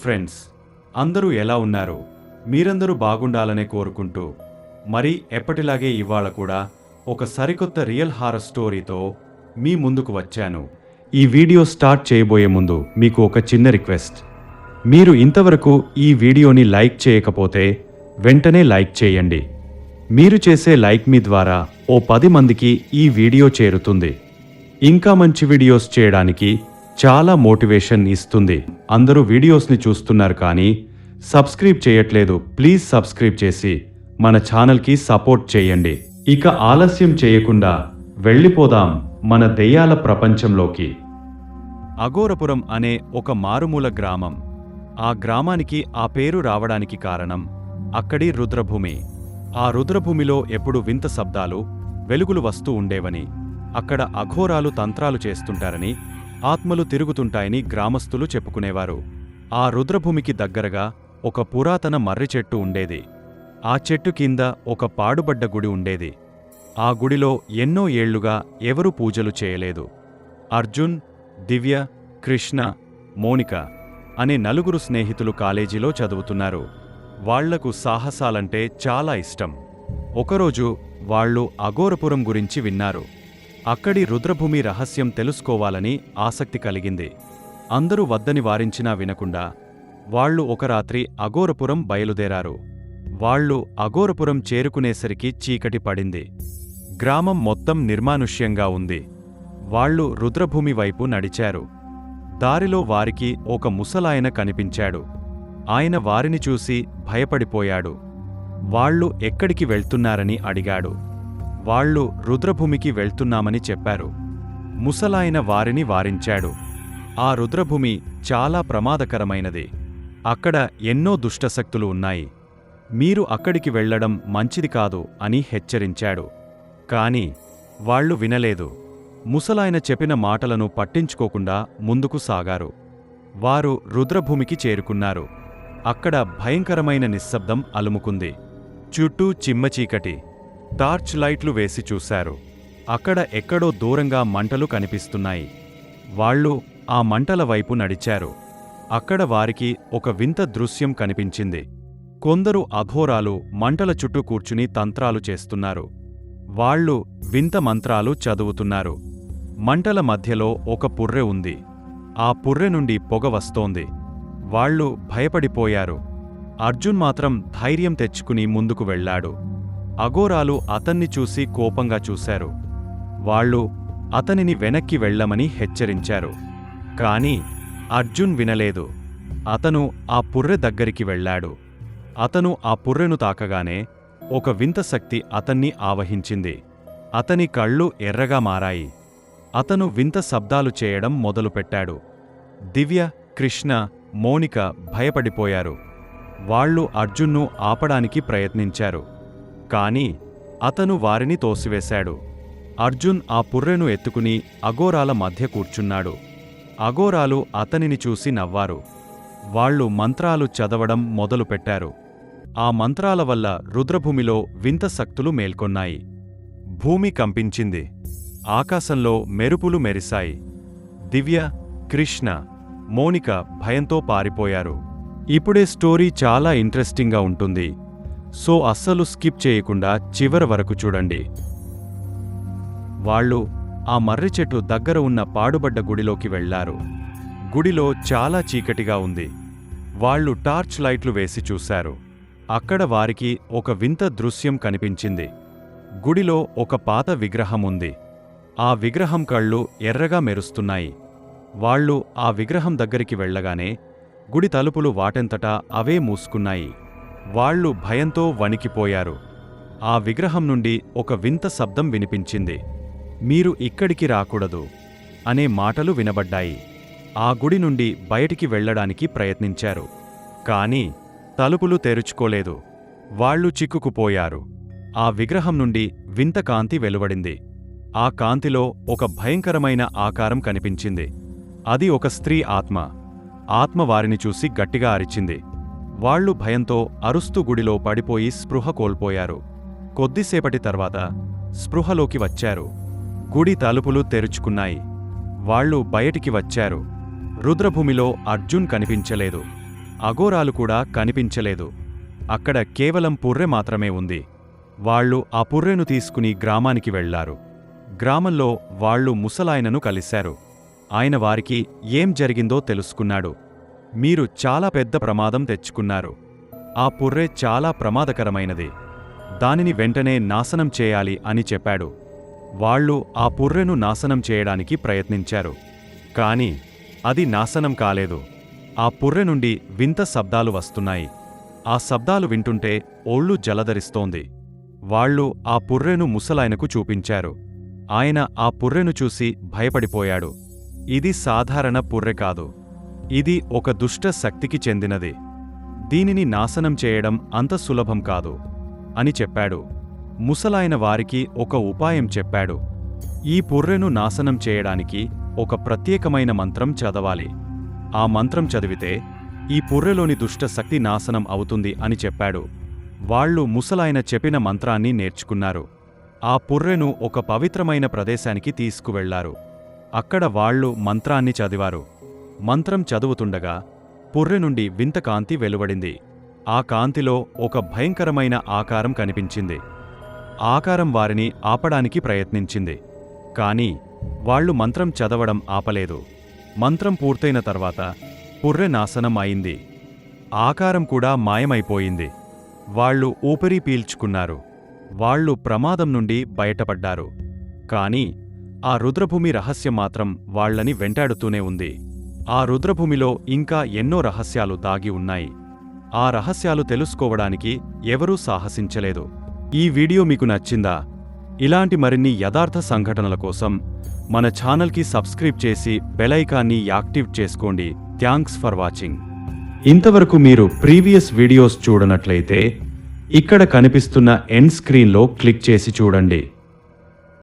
Friends, అందరూ ఎలా ఉన్నారు? మీరందరూ బాగుండాలనే కోరుకుంటూ మరి ఎప్పటిలాగే ఇవాళ కూడా ఒక సరికొత్త రియల్ హారర్ స్టోరీతో మీ ముందుకు వచ్చాను. ఈ వీడియో స్టార్ట్ చేయబోయే ముందు మీకు ఒక చిన్న రిక్వెస్ట్. మీరు ఇంతవరకు ఈ వీడియోని లైక్ చేయకపోతే వెంటనే లైక్ చేయండి. మీరు చేసే లైక్ మీ ద్వారా ఓ 10 మందికి ఈ వీడియో చేరుతుంది. ఇంకా మంచి వీడియోస్ చేయడానికి చాలా మోటివేషన్ ఇస్తుంది. అందరూ వీడియోస్ని చూస్తున్నారు కానీ సబ్స్క్రైబ్ చేయట్లేదు. ప్లీజ్ సబ్స్క్రైబ్ చేసి మన ఛానల్కి సపోర్ట్ చేయండి. ఇక ఆలస్యం చేయకుండా వెళ్ళిపోదాం మన దెయ్యాల ప్రపంచంలోకి. అఘోరపురం అనే ఒక మారుమూల గ్రామం. ఆ గ్రామానికి ఆ పేరు రావడానికి కారణం అక్కడి రుద్రభూమి. ఆ రుద్రభూమిలో ఎప్పుడు వింత శబ్దాలు, వెలుగులు వస్తూ ఉండేవని, అక్కడ అఘోరాలు తంత్రాలు చేస్తుంటారని, ఆత్మలు తిరుగుతుంటాయని గ్రామస్తులు చెప్పుకునేవారు. ఆ రుద్రభూమికి దగ్గరగా ఒక పురాతన మర్రి చెట్టు ఉండేది. ఆ చెట్టు కింద ఒక పాడుబడ్డ గుడి ఉండేది. ఆ గుడిలో ఎన్నో ఏళ్లుగా ఎవరూ పూజలు చేయలేదు. అర్జున్, దివ్య, కృష్ణ, మోనిక అనే 4 స్నేహితులు కాలేజీలో చదువుతున్నారు. వాళ్లకు సాహసాలంటే చాలా ఇష్టం. ఒకరోజు వాళ్ళు అఘోరపురం గురించి విన్నారు. అక్కడి రుద్రభూమి రహస్యం తెలుసుకోవాలని ఆసక్తి కలిగింది. అందరూ వద్దని వారించినా వినకుండా వాళ్ళు ఒక రాత్రి అఘోరపురం బయలుదేరారు. వాళ్ళు అఘోరపురం చేరుకునేసరికి చీకటి పడింది. గ్రామం మొత్తం నిర్మానుష్యంగా ఉంది. వాళ్ళు రుద్రభూమి వైపు నడిచారు. దారిలో వారికి ఒక ముసలాయన కనిపించాడు. ఆయన వారిని చూసి భయపడిపోయాడు. వాళ్ళు ఎక్కడికి వెళ్తున్నారని అడిగాడు. వాళ్ళు రుద్రభూమికి వెళ్తున్నామని చెప్పారు. ముసలాయన వారిని వారించాడు. ఆ రుద్రభూమి చాలా ప్రమాదకరమైనది. అక్కడ ఎన్నో దుష్టశక్తులు ఉన్నాయి. మీరు అక్కడికి వెళ్లడం మంచిది కాదు అని హెచ్చరించాడు. కాని వాళ్ళు వినలేదు. ముసలాయన చెప్పిన మాటలను పట్టించుకోకుండా ముందుకు సాగారు. వారు రుద్రభూమికి చేరుకున్నారు. అక్కడ భయంకరమైన నిశ్శబ్దం అలుముకుంది. చుట్టూ చిమ్మచీకటి. టార్చ్ లైట్లు వేసి చూశారు. అక్కడ ఎక్కడో దూరంగా మంటలు కనిపిస్తున్నాయి. వాళ్ళు ఆ మంటల వైపు నడిచారు. అక్కడ వారికి ఒక వింత దృశ్యం కనిపించింది. కొందరు అఘోరాలు మంటల చుట్టూ కూర్చుని తంత్రాలు చేస్తున్నారు. వాళ్ళు వింత మంత్రాలు చదువుతున్నారు. మంటల మధ్యలో ఒక పుర్రె ఉంది. ఆ పుర్రె నుండి పొగ వస్తోంది. వాళ్ళు భయపడిపోయారు. అర్జున్ మాత్రం ధైర్యం తెచ్చుకుని ముందుకు వెళ్లాడు. అఘోరాలు అతన్ని చూసి కోపంగా చూశారు. వాళ్ళు అతనిని వెనక్కి వెళ్లమని హెచ్చరించారు. కాని అర్జున్ వినలేదు. అతను ఆ పుర్రె దగ్గరికి వెళ్లాడు. అతను ఆ పుర్రెను తాకగానే ఒక వింత శక్తి అతన్ని ఆవహించింది. అతని కళ్ళు ఎర్రగా మారాయి. అతను వింత శబ్దాలు చేయడం మొదలుపెట్టాడు. దివ్య, కృష్ణ, మోనిక భయపడిపోయారు. వాళ్ళు అర్జున్ను ఆపడానికి ప్రయత్నించారు. కాని అతను వారిని తోసివేశాడు. అర్జున్ ఆ పుర్రెను ఎత్తుకుని అఘోరాల మధ్య కూర్చున్నాడు. అఘోరాలు అతనిని చూసి నవ్వారు. వాళ్ళు మంత్రాలు చదవడం మొదలుపెట్టారు. ఆ మంత్రాల వల్ల రుద్రభూమిలో వింత శక్తులు మేల్కొన్నాయి. భూమి కంపించింది. ఆకాశంలో మెరుపులు మెరిశాయి. దివ్య, కృష్ణ, మోనిక భయంతో పారిపోయారు. ఇప్పుడే స్టోరీ చాలా ఇంట్రెస్టింగ్గా ఉంటుంది. సో అస్సలు స్కిప్ చేయకుండా చివరి వరకు చూడండి. వాళ్ళు ఆ మర్రి చెట్టు దగ్గర ఉన్న పాడుబడ్డ గుడిలోకి వెళ్లారు. గుడిలో చాలా చీకటిగా ఉంది. వాళ్ళు టార్చ్ లైట్లు వేసి చూశారు. అక్కడ వారికి ఒక వింత దృశ్యం కనిపించింది. గుడిలో ఒక పాత విగ్రహం ఉంది. ఆ విగ్రహం కళ్ళు ఎర్రగా మెరుస్తున్నాయి. వాళ్ళు ఆ విగ్రహం దగ్గరికి వెళ్లగానే గుడి తలుపులు వాటంతటా అవే మూసుకున్నాయి. వాళ్ళు భయంతో వణికిపోయారు. ఆ విగ్రహం నుండి ఒక వింత శబ్దం వినిపించింది. మీరు ఇక్కడికి రాకూడదు అనే మాటలు వినబడ్డాయి. ఆ గుడి నుండి బయటికి వెళ్లడానికి ప్రయత్నించారు. కాని తలుపులు తెరుచుకోలేదు. వాళ్ళు చిక్కుకుపోయారు. ఆ విగ్రహం నుండి వింత కాంతి వెలువడింది. ఆ కాంతిలో ఒక భయంకరమైన ఆకారం కనిపించింది. అది ఒక స్త్రీ ఆత్మ. ఆత్మ వారిని చూసి గట్టిగా అరిచింది. వాళ్ళు భయంతో అరుస్తూ గుడిలో పడిపోయి స్పృహ కోల్పోయారు. కొద్దిసేపటి తర్వాత స్పృహలోకి వచ్చారు. గుడి తలుపులు తెరుచుకున్నాయి. వాళ్ళు బయటికి వచ్చారు. రుద్రభూమిలో అర్జున్ కనిపించలేదు. అఘోరాలు కూడా కనిపించలేదు. అక్కడ కేవలం పుర్రె మాత్రమే ఉంది. వాళ్ళు ఆ పుర్రెను తీసుకుని గ్రామానికి వెళ్లారు. గ్రామంలో వాళ్ళు ముసలాయనను కలిశారు. ఆయన వారికి ఏం జరిగిందో తెలుసుకున్నాడు. మీరు చాలా పెద్ద ప్రమాదం తెచ్చుకున్నారు. ఆ పుర్రె చాలా ప్రమాదకరమైనది. దానిని వెంటనే నాశనం చేయాలి అని చెప్పాడు. వాళ్ళు ఆ పుర్రెను నాశనం చేయడానికి ప్రయత్నించారు. కాని అది నాశనం కాలేదు. ఆ పుర్రె నుండి వింత శబ్దాలు వస్తున్నాయి. ఆ శబ్దాలు వింటుంటే ఒళ్ళు జలధరిస్తోంది. వాళ్ళు ఆ పుర్రెను ముసలాయనకు చూపించారు. ఆయన ఆ పుర్రెను చూసి భయపడిపోయాడు. ఇది సాధారణ పుర్రె కాదు. ఇది ఒక దుష్ట శక్తికి చెందినది. దీనిని నాశనం చేయడం అంత సులభం కాదు అని చెప్పాడు. ముసలాయన వారికి ఒక ఉపాయం చెప్పాడు. ఈ పుర్రెను నాశనం చేయడానికి ఒక ప్రత్యేకమైన మంత్రం చదవాలి. ఆ మంత్రం చదివితే ఈ పుర్రెలోని దుష్ట శక్తి నాశనం అవుతుంది అని చెప్పాడు. వాళ్ళు ముసలాయన చెప్పిన మంత్రాన్ని నేర్చుకున్నారు. ఆ పుర్రెను ఒక పవిత్రమైన ప్రదేశానికి తీసుకువెళ్లారు. అక్కడ వాళ్ళు మంత్రాన్ని చదివారు. మంత్రం చదువుతుండగా పుర్రె నుండి వింత కాంతి వెలువడింది. ఆ కాంతిలో ఒక భయంకరమైన ఆకారం కనిపించింది. ఆకారం వారిని ఆపడానికి ప్రయత్నించింది. కాని వాళ్ళు మంత్రం చదవడం ఆపలేదు. మంత్రం పూర్తయిన తర్వాత పుర్రె నాశనం అయింది. ఆకారం కూడా మాయమైపోయింది. వాళ్ళు ఊపిరి పీల్చుకున్నారు. వాళ్ళు ప్రమాదం నుండి బయటపడ్డారు. కాని ఆ రుద్రభూమి రహస్యం మాత్రం వాళ్ళని వెంటాడుతూనే ఉంది. ఆ రుద్రభూమిలో ఇంకా ఎన్నో రహస్యాలు దాగి ఉన్నాయి. ఆ రహస్యాలు తెలుసుకోవడానికి ఎవరూ సాహసించలేదు. ఈ వీడియో మీకు నచ్చిందా? ఇలాంటి మరిన్ని యథార్థ సంఘటనల కోసం మన ఛానల్కి సబ్స్క్రైబ్ చేసి బెల్ ఐకాన్ని యాక్టివ్ చేసుకోండి. Thanks for watching. ఇంతవరకు మీరు ప్రీవియస్ వీడియోస్ చూడనట్లయితే ఇక్కడ కనిపిస్తున్న ఎండ్ స్క్రీన్లో క్లిక్ చేసి చూడండి.